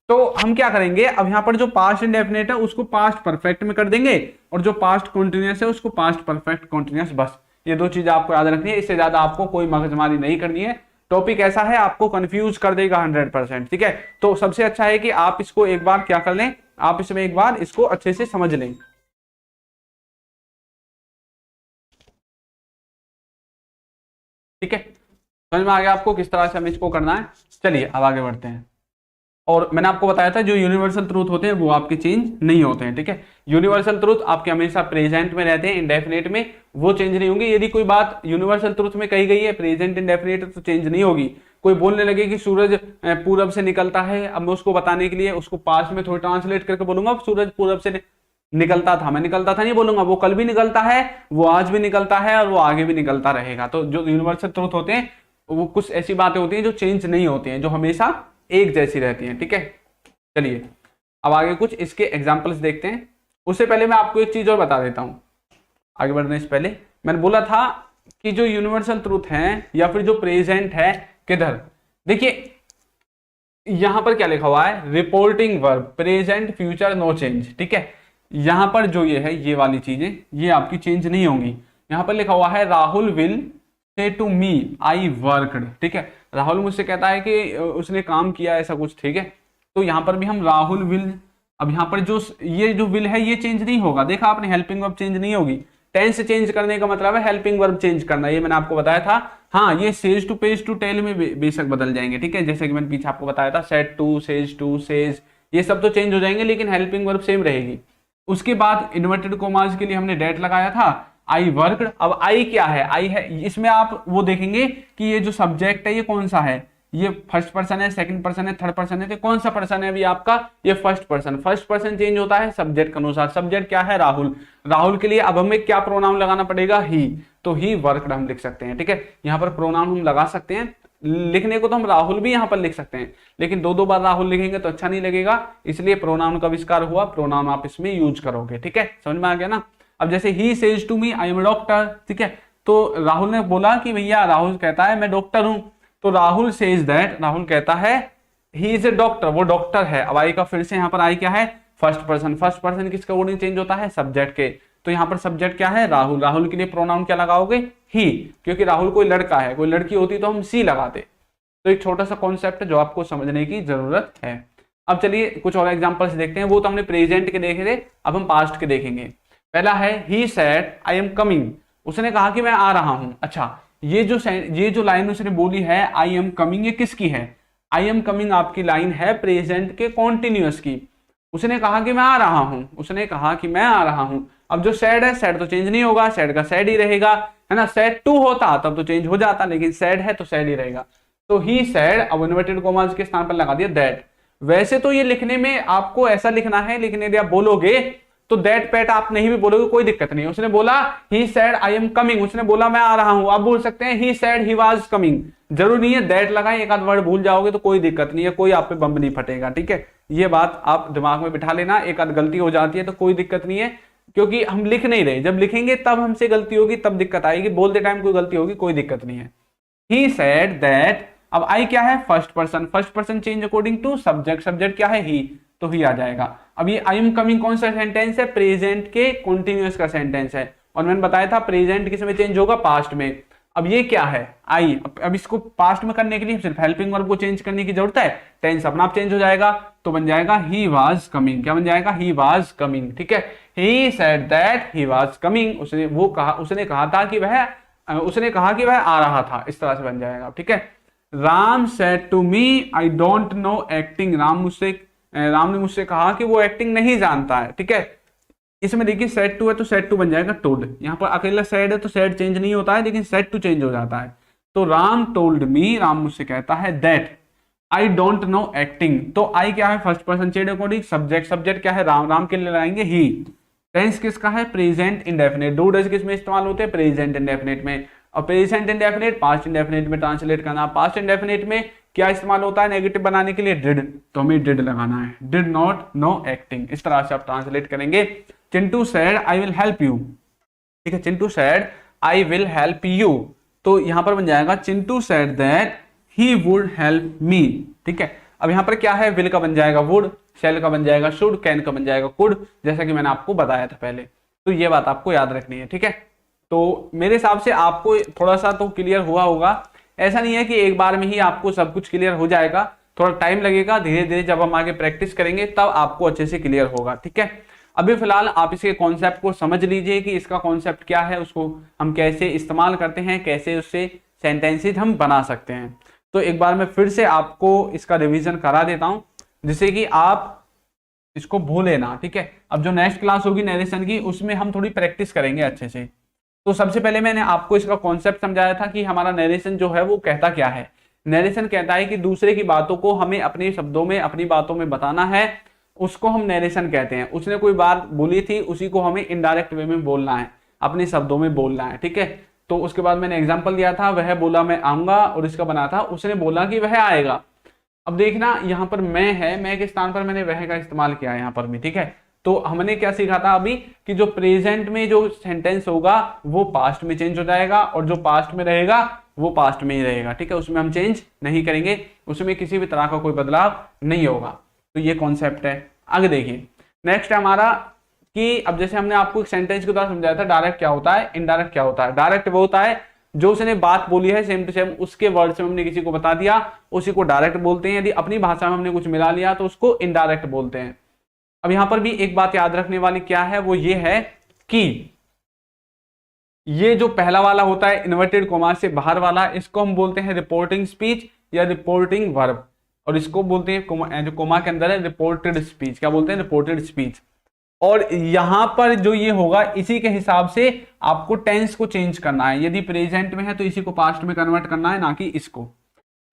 Speaker 1: तो हम क्या करेंगे, अब यहाँ पर जो पास्ट इंडेफिनिट है उसको पास्ट परफेक्ट में कर देंगे और जो पास्ट कॉन्टिन्यूअस है उसको पास्ट परफेक्ट कॉन्टिन्यूअस। बस ये दो चीजें आपको याद रखनी है, इससे ज्यादा आपको कोई मगजमारी नहीं करनी है। टॉपिक ऐसा है आपको कंफ्यूज कर देगा 100%, ठीक है। तो सबसे अच्छा है कि आप इसको एक बार क्या कर लें, आप इसमें एक बार इसको अच्छे से समझ लें, ठीक है। समझ में आ गया आपको किस तरह से हमें इसको करना है। चलिए अब आगे बढ़ते हैं। और मैंने आपको बताया था जो यूनिवर्सल ट्रूथ होते हैं वो आपके चेंज नहीं होते हैं, ठीक है। यूनिवर्सल ट्रूथ आपके हमेशा प्रेजेंट में रहते हैं, इंडेफिनिट में वो चेंज नहीं होंगे। यदि कोई बात यूनिवर्सल ट्रूथ में कही गई है प्रेजेंट इंडेफिनिट तो चेंज नहीं होगी। कोई बोलने लगे कि सूरज पूरब से निकलता है, अब मैं उसको बताने के लिए उसको पास्ट में थोड़ा ट्रांसलेट करके बोलूंगा सूरज पूरब से निकलता था, मैं निकलता था नहीं बोलूंगा, वो कल भी निकलता है, वो आज भी निकलता है और वो आगे भी निकलता रहेगा। तो जो यूनिवर्सल ट्रूथ होते हैं वो कुछ ऐसी बातें होती हैं जो चेंज नहीं होती हैं, जो हमेशा एक जैसी रहती हैं, ठीक है। चलिए अब आगे कुछ इसके एग्जांपल्स देखते हैं। उससे पहले मैं आपको एक चीज और बता देता हूं, आगे बढ़ने से पहले मैंने बोला था कि जो यूनिवर्सल ट्रूथ है या फिर जो प्रेजेंट है किधर, देखिए यहां पर क्या लिखा हुआ है, reporting verb present future no change, ठीक है। यहां पर जो ये है ये वाली चीजें ये आपकी चेंज नहीं होंगी। यहां पर लिखा हुआ है Rahul will say to me I worked, ठीक है। राहुल मुझसे कहता है कि उसने काम किया ऐसा कुछ, ठीक है। तो यहाँ पर भी हम राहुल विल, अब यहाँ पर ये जो विल है ये चेंज नहीं होगा, देखा आपने, हेल्पिंग वर्ब चेंज नहीं होगी। टेंस चेंज करने का मतलब है हेल्पिंग वर्ब चेंज करना, ये मैंने आपको बताया था। हाँ, ये says to page to tell में बेशक बदल जाएंगे, ठीक है, जैसे कि मैंने पीछे आपको बताया था, said to, says to, says, ये सब तो चेंज हो जाएंगे, लेकिन हेल्पिंग वर्ब सेम रहेगी। उसके बाद इन्वर्टेड कोमास के लिए हमने डेट लगाया था, आई वर्कड। अब आई क्या है, आई है, इसमें आप वो देखेंगे कि ये जो सब्जेक्ट है ये कौन सा है, ये फर्स्ट पर्सन है, सेकंड पर्सन है, थर्ड पर्सन है, तो कौन सा पर्सन है अभी आपका, ये first person. First person change होता है सब्जेक्ट के अनुसार। सब्जेक्ट क्या है, राहुल। राहुल के लिए अब हमें क्या प्रोनाउन लगाना पड़ेगा, ही, तो ही वर्कड हम लिख सकते हैं, ठीक है। यहाँ पर प्रोनाउन हम लगा सकते हैं, लिखने को तो हम राहुल भी यहाँ पर लिख सकते हैं, लेकिन दो बार राहुल लिखेंगे तो अच्छा नहीं लगेगा, इसलिए प्रोनाउन का आविष्कार हुआ, प्रोनाउन आप इसमें यूज करोगे, ठीक है, समझ में आ गया ना। अब जैसे he says to me I am a doctor, ठीक है, तो राहुल ने बोला कि भैया, राहुल कहता है मैं डॉक्टर हूं, तो राहुल सेज दैट, राहुल कहता है ही इज ए डॉक्टर, वो डॉक्टर है। अब आई का फिर से यहाँ पर आई क्या है, फर्स्ट पर्सन। फर्स्ट पर्सन किसका वर्डिंग चेंज होता है, सब्जेक्ट के, तो यहाँ पर सब्जेक्ट क्या है, राहुल। राहुल के लिए प्रोनाउन क्या लगाओगे, ही, क्योंकि राहुल कोई लड़का है, कोई लड़की होती तो हम सी लगाते। तो एक छोटा सा कॉन्सेप्ट है जो आपको समझने की जरूरत है। अब चलिए कुछ और एग्जांपल्स देखते हैं, वो तो हमने प्रेजेंट के देखे थे, अब हम पास्ट के देखेंगे। पहला है he said I am coming, उसने कहा कि मैं आ रहा हूं। अच्छा, ये जो लाइन उसने बोली है आई एम कमिंग, ये किसकी है, आई एम कमिंग आपकी लाइन है प्रेजेंट के कॉन्टिन्यूअस की। उसने कहा कि मैं आ रहा हूं, उसने कहा कि मैं आ रहा हूं। अब जो सैड है, सैड तो चेंज नहीं होगा, सैड का सैड ही रहेगा, है ना। सैड टू होता तब तो चेंज हो जाता, लेकिन सैड है तो सैड ही रहेगा। तो ही सैड, अब इन्वर्टेड कॉमास के स्थान पर लगा दिया दैट। वैसे तो ये लिखने में आपको ऐसा लिखना है, लेकिन यदि आप बोलोगे तो दैट पैट आप नहीं भी बोलोगे कोई दिक्कत नहीं। उसने बोला ही सैड आई एम कमिंग, उसने बोला मैं आ रहा हूं, आप बोल सकते हैं ही सैड ही वाज कमिंग, जरूरी नहीं है दैट लगाएं, एक आध वर्ड भूल जाओगे तो कोई दिक्कत नहीं है, कोई आप पे बम नहीं फटेगा, ठीक है। ये बात आप दिमाग में बिठा लेना, एक आध गलती हो जाती है तो कोई दिक्कत नहीं है, क्योंकि हम लिख नहीं रहे, जब लिखेंगे तब हमसे गलती होगी, तब दिक्कत आएगी, बोलते टाइम कोई गलती होगी, कोई दिक्कत नहीं है। ही सेड दैट, अब आई क्या है, first person. First person change according to subject, subject क्या है, ही, तो ही आ जाएगा। अब ये आई एम कमिंग कौन सा सेंटेंस है, प्रेजेंट के कॉन्टिन्यूअस का सेंटेंस है, और मैंने बताया था प्रेजेंट किस में चेंज होगा, पास्ट में। अब ये क्या है, आई, अब इसको पास्ट में करने के लिए सिर्फ हेल्पिंग वर्ब को चेंज करने की जरूरत है, टेंस अपना आप चेंज हो जाएगा, तो बन जाएगा ही वाज कमिंग। क्या बन जाएगा, ही वाज कमिंग, ठीक है। He said that he was coming, उसने कहा था कि वह आ रहा था, इस तरह से बन जाएगा, ठीक है। Ram said to me I don't know acting, Ram ने मुझसे कहा कि वो एक्टिंग नहीं जानता है, ठीक है। इसमें देखिए सेड टू है तो सेड टू बन जाएगा टोल्ड, यहाँ पर अकेला सेड है तो सेड चेंज नहीं होता है, लेकिन सेड टू चेंज हो जाता है। तो राम टोल्ड मी, राम मुझसे कहता है that I don't know acting, तो आई क्या है, first person change according subject, subject क्या है, राम, राम के लिए लगाएंगे ही। टेंस किसका है, प्रेजेंट इंडेफिनिट। डू डज किस में इस्तेमाल होते हैं, प्रेजेंट इंडेफिनिट में। और प्रेजेंट इंडेफिनिट पास्ट इंडेफिनिट में ट्रांसलेट करना। पास्ट इंडेफिनिट में क्या इस्तेमाल होता है नेगेटिव बनाने के लिए, डिड, तो हमें डिड लगाना है, डिड नॉट नो एक्टिंग, इस तरह से आप ट्रांसलेट करेंगे। Chintu said I will help you, ठीक है, Chintu said I will help you, तो यहां पर बन जाएगा Chintu said that he would help me, ठीक है। अब यहां पर क्या है, विल का बन जाएगा वुड, शेल का बन जाएगा शुड, कैन का बन जाएगा कुड, जैसा कि मैंने आपको बताया था पहले। तो ये बात आपको याद रखनी है, ठीक है। तो मेरे हिसाब से आपको थोड़ा सा तो क्लियर हुआ होगा, ऐसा नहीं है कि एक बार में ही आपको सब कुछ क्लियर हो जाएगा, थोड़ा टाइम लगेगा, धीरे धीरे जब हम आगे प्रैक्टिस करेंगे तब आपको अच्छे से क्लियर होगा, ठीक है। अभी फिलहाल आप इसके कॉन्सेप्ट को समझ लीजिए कि इसका कॉन्सेप्ट क्या है, उसको हम कैसे इस्तेमाल करते हैं, कैसे उससे सेंटेंसेज हम बना सकते हैं। तो एक बार मैं फिर से आपको इसका रिवीजन करा देता हूं, जिससे कि आप इसको भूले ना, ठीक है। अब जो नेक्स्ट क्लास होगी नरेशन की, उसमें हम थोड़ी प्रैक्टिस करेंगे अच्छे से। तो सबसे पहले मैंने आपको इसका कॉन्सेप्ट समझाया था कि हमारा नरेशन जो है वो कहता क्या है। नरेशन कहता है कि दूसरे की बातों को हमें अपने शब्दों में, अपनी बातों में बताना है, उसको हम नरेशन कहते हैं। उसने कोई बात बोली थी, उसी को हमें इनडायरेक्ट वे में बोलना है, अपने शब्दों में बोलना है, ठीक है। तो उसके बाद मैंने एग्जाम्पल दिया था, वह बोला मैं आऊंगा, और इसका बना था उसने बोला कि वह आएगा। अब देखना यहाँ पर मैं है, मैं के स्थान पर मैंने वह का इस्तेमाल किया है यहाँ पर भी, ठीक है। तो हमने क्या सीखा था अभी कि जो प्रेजेंट में जो सेंटेंस होगा वो पास्ट में चेंज हो जाएगा, और जो पास्ट में रहेगा वो पास्ट में ही रहेगा, ठीक है। उसमें हम चेंज नहीं करेंगे, उसमें किसी भी तरह का कोई बदलाव नहीं होगा। तो ये कॉन्सेप्ट है। आगे देखिए, नेक्स्ट है हमारा कि अब जैसे हमने आपको एक सेंटेंस के द्वारा समझाया था डायरेक्ट क्या होता है, इनडायरेक्ट क्या होता है। डायरेक्ट वो होता है जो उसने बात बोली है सेम टू सेम उसके वर्ड से हमने किसी को बता दिया, उसी को डायरेक्ट बोलते हैं। यदि अपनी भाषा में हमने कुछ मिला लिया तो उसको इनडायरेक्ट बोलते हैं। अब यहां पर भी एक बात याद रखने वाली क्या है, वो ये है कि ये जो पहला वाला होता है इन्वर्टेड कोमा से बाहर वाला, इसको हम बोलते हैं रिपोर्टिंग स्पीच या रिपोर्टिंग वर्ब, और इसको बोलते हैं जो कोमा के अंदर है रिपोर्टेड स्पीच। क्या बोलते हैं? Reported speech. और यहां पर जो ये होगा इसी के हिसाब से आपको टेंस को चेंज करना है। यदि प्रेजेंट में है तो इसी को पास्ट में कन्वर्ट करना है, ना कि इसको।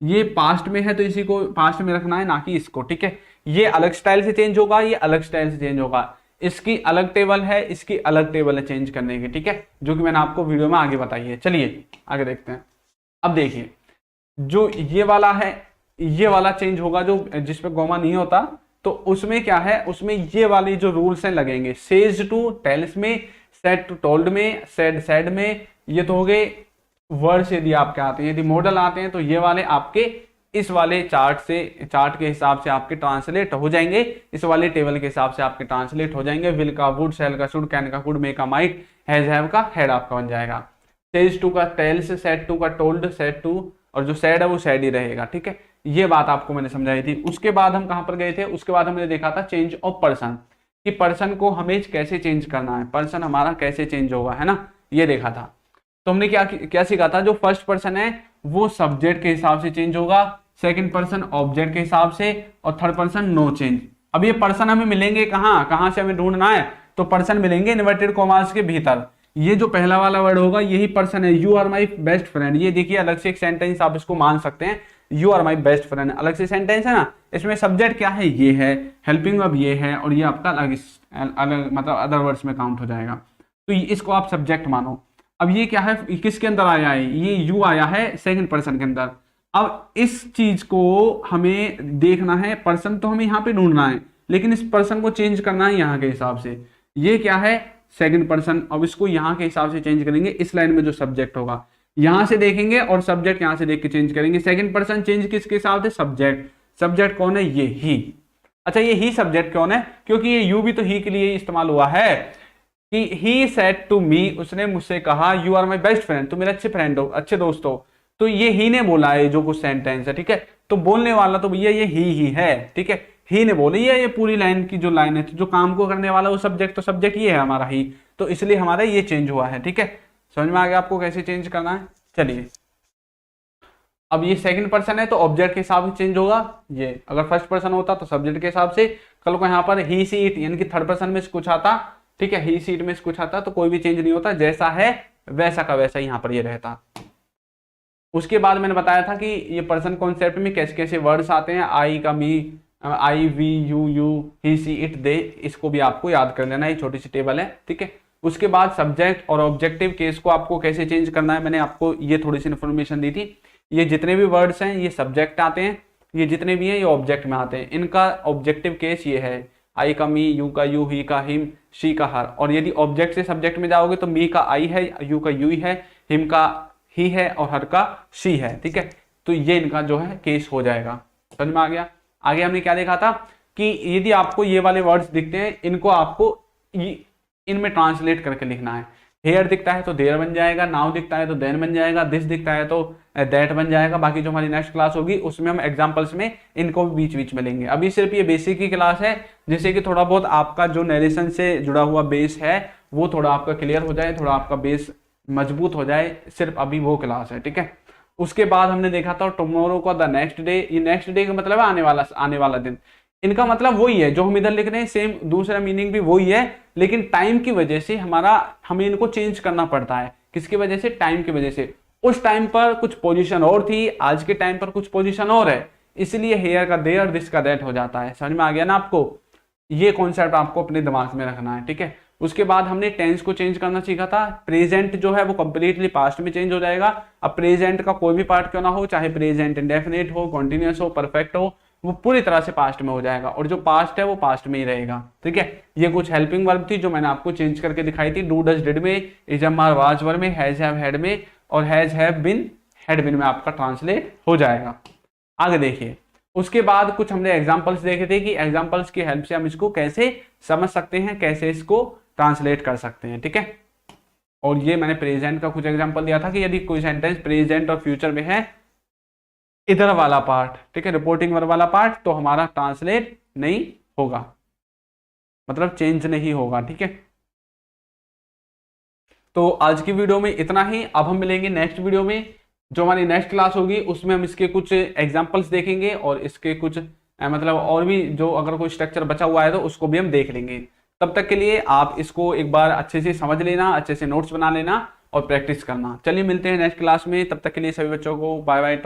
Speaker 1: ये पास्ट में है तो इसी को पास्ट में रखना है, ना कि इसको। ठीक है, ये अलग स्टाइल से चेंज होगा, ये अलग स्टाइल से चेंज होगा। इसकी अलग टेबल है, इसकी अलग टेबल है चेंज करने की। ठीक है, जो कि मैंने आपको वीडियो में आगे बताई है। चलिए आगे देखते हैं। अब देखिए जो ये वाला है, ये वाला चेंज होगा जो जिसपे कॉमा नहीं होता, तो उसमें क्या है, उसमें ये वाली जो रूल्स हैं लगेंगे। सेज टू टेल्स में, सेड टू टोल्ड में, सेड सेड में। ये तो हो गए वर्ड्स यदि आपके आते हैं। यदि मॉडल आते हैं तो ये वाले आपके इस वाले चार्ट के हिसाब से आपके ट्रांसलेट हो जाएंगे, इस वाले टेबल के हिसाब से आपके ट्रांसलेट हो जाएंगे। विल का वुड, शेल का शुड, कैन का कुड, मे का माइट, हैज हैव का हैड आपका बन जाएगा। सेज टू का टेल्स, सेड टू का टोल्ड, सेड टू, और जो सैड है वो सैड ही रहेगा। ठीक है, ये बात आपको मैंने समझाई थी। उसके बाद हम कहां पर गए थे? उसके बाद हमने देखा था चेंज ऑफ पर्सन, कि पर्सन को हमें कैसे चेंज करना है, पर्सन हमारा कैसे चेंज होगा, है ना, ये देखा था। तो हमने क्या सीखा था? जो फर्स्ट पर्सन है वो सब्जेक्ट के हिसाब से चेंज होगा, सेकंड पर्सन ऑब्जेक्ट के हिसाब से, और थर्ड पर्सन नो चेंज। अब ये पर्सन हमें मिलेंगे कहां से हमें ढूंढना है? तो पर्सन मिलेंगे इन्वर्टेड कॉमास के भीतर। ये जो पहला वाला वर्ड होगा यही पर्सन है। You are my best friend, ये देखिए अलग से एक सेंटेंस आप इसको मान सकते हैं। You are my best friend अलग से सेंटेंस है ना। इसमें सब्जेक्ट क्या है? ये है, हेल्पिंग वर्ब ये है, और ये आपका अलग मतलब अदर वर्ड्स में काउंट हो जाएगा। तो इसको आप सब्जेक्ट मानो। अब ये क्या है, किसके अंदर आया है? ये यू आया है सेकंड पर्सन के अंदर। अब इस चीज को हमें देखना है, पर्सन तो हमें यहाँ पे ढूंढना है, लेकिन इस पर्सन को चेंज करना है यहाँ के हिसाब से। ये क्या है? Second person. अब इसको यहाँ के हिसाब से चेंज करेंगे, इस लाइन में जो सब्जेक्ट होगा यहां से देखेंगे, और सब्जेक्ट यहां से देख के चेंज करेंगे। सेकंड पर्सन चेंज किसके हिसाब से? सब्जेक्ट। सब्जेक्ट कौन है? ये ही। अच्छा, ये ही सब्जेक्ट कौन है? क्योंकि ये यू भी तो ही के लिए इस्तेमाल हुआ है कि ही सेड टू मी, उसने मुझसे कहा you are my best friend, तुम मेरे अच्छे फ्रेंड हो, अच्छे दोस्त हो। तो ये ही ने बोला है जो कुछ सेंटेंस है। ठीक है, तो बोलने वाला तो भैया ये ही है। ठीक है, ही ने बोली है। ये पूरी लाइन की जो लाइन है, तो जो काम को करने वाला वो सब्जेक्ट, तो सब्जेक्ट ये है हमारा ही, तो इसलिए हमारा ये चेंज हुआ है। ठीक है, समझ में आ गया आपको कैसे चेंज करना है? चलिए, अब ये सेकंड पर्सन है तो ऑब्जेक्ट के हिसाब से चेंज होगा। ये अगर फर्स्ट पर्सन होता तो सब्जेक्ट के हिसाब से। कल को यहाँ पर ही सी इट, यानी कि थर्ड पर्सन में कुछ आता, ठीक है, ही सी इट में कुछ आता, तो कोई भी चेंज नहीं होता, जैसा है वैसा का वैसा यहाँ पर ये रहता। उसके बाद मैंने बताया था कि ये पर्सन कॉन्सेप्ट में कैसे कैसे वर्ड्स आते हैं। आई का me, I we you you, he she it they, इसको भी आपको याद कर लेना, ये छोटी सी टेबल है। ठीक है, उसके बाद सब्जेक्ट और ऑब्जेक्टिव केस को आपको कैसे चेंज करना है, मैंने आपको ये थोड़ी सी इन्फॉर्मेशन दी थी। ये जितने भी वर्ड्स हैं ये सब्जेक्ट आते हैं, ये जितने भी हैं ये ऑब्जेक्ट में आते हैं। इनका ऑब्जेक्टिव केस ये है, आई का मी, यू का यू, ही का हिम, शी का हर। और यदि ऑब्जेक्ट से सब्जेक्ट में जाओगे तो मी का आई है, यू का यू है, हिम का ही है, और हर का शी है। ठीक है, तो ये इनका जो है केस हो जाएगा। समझ में आ गया? आगे हमने क्या देखा था कि यदि आपको ये वाले वर्ड्स दिखते हैं, इनको आपको इनमें ट्रांसलेट करके लिखना है। हेयर दिखता है तो देयर बन जाएगा, नाउ दिखता है तो देन बन जाएगा, दिस दिखता है तो दैट बन जाएगा। बाकी जो हमारी नेक्स्ट क्लास होगी उसमें हम एग्जांपल्स में इनको भी बीच बीच में लेंगे। अभी सिर्फ ये बेसिक की क्लास है, जिससे कि थोड़ा बहुत आपका जो नरेशन से जुड़ा हुआ बेस है वो थोड़ा आपका क्लियर हो जाए, थोड़ा आपका बेस मजबूत हो जाए, सिर्फ अभी वो क्लास है। ठीक है, उसके बाद हमने देखा था टुमारो का द नेक्स्ट डे। ये नेक्स्ट डे का मतलब है आने वाला दिन। इनका मतलब वही है जो हम इधर लिख रहे हैं, सेम दूसरा मीनिंग भी वही है, लेकिन टाइम की वजह से हमें इनको चेंज करना पड़ता है। किसकी वजह से? टाइम की वजह से। उस टाइम पर कुछ पोजीशन और थी, आज के टाइम पर कुछ पोजीशन और है, इसलिए हेयर का देयर, दिस का दैट हो जाता है। समझ में आ गया ना आपको? ये कॉन्सेप्ट आपको अपने दिमाग में रखना है। ठीक है, उसके बाद हमने टेंस को चेंज करना सीखा था। प्रेजेंट जो है वो कंप्लीटली पास्ट में चेंज हो जाएगा। अब प्रेजेंट का कोई भी पार्ट क्यों ना हो, चाहे प्रेजेंट इंडेफिनिट हो, कॉन्टिन्यूअस हो, परफेक्ट हो, वो पूरी तरह से पास्ट में हो जाएगा, और जो पास्ट है वो पास्ट में ही रहेगा। ठीक है, ये कुछ हेल्पिंग वर्ब थी जो मैंने आपको चेंज करके दिखाई थी। डू, डज, डिड में, is, am, are, was, were में, हैज, हैव, हैड में, और has, have been, had been में आपका ट्रांसलेट हो जाएगा। आगे देखिए, उसके बाद कुछ हमने एग्जाम्पल्स देखे थे कि एग्जाम्पल्स की हेल्प से हम इसको कैसे समझ सकते हैं, कैसे इसको ट्रांसलेट कर सकते हैं। ठीक है, और ये मैंने प्रेजेंट का कुछ एग्जांपल दिया था कि यदि कोई सेंटेंस प्रेजेंट और फ्यूचर में है, इधर वाला पार्ट, ठीक है, रिपोर्टिंग वर्ब वाला पार्ट, तो हमारा ट्रांसलेट नहीं होगा, मतलब चेंज नहीं होगा, ठीक है। तो आज की वीडियो में इतना ही। अब हम मिलेंगे नेक्स्ट वीडियो में, जो हमारी नेक्स्ट क्लास होगी उसमें हम इसके कुछ एग्जांपल्स देखेंगे और इसके कुछ मतलब और भी जो अगर कोई स्ट्रक्चर बचा हुआ है तो उसको भी हम देख लेंगे। तब तक के लिए आप इसको एक बार अच्छे से समझ लेना, अच्छे से नोट्स बना लेना और प्रैक्टिस करना। चलिए मिलते हैं नेक्स्ट क्लास में, तब तक के लिए सभी बच्चों को बाय बाय।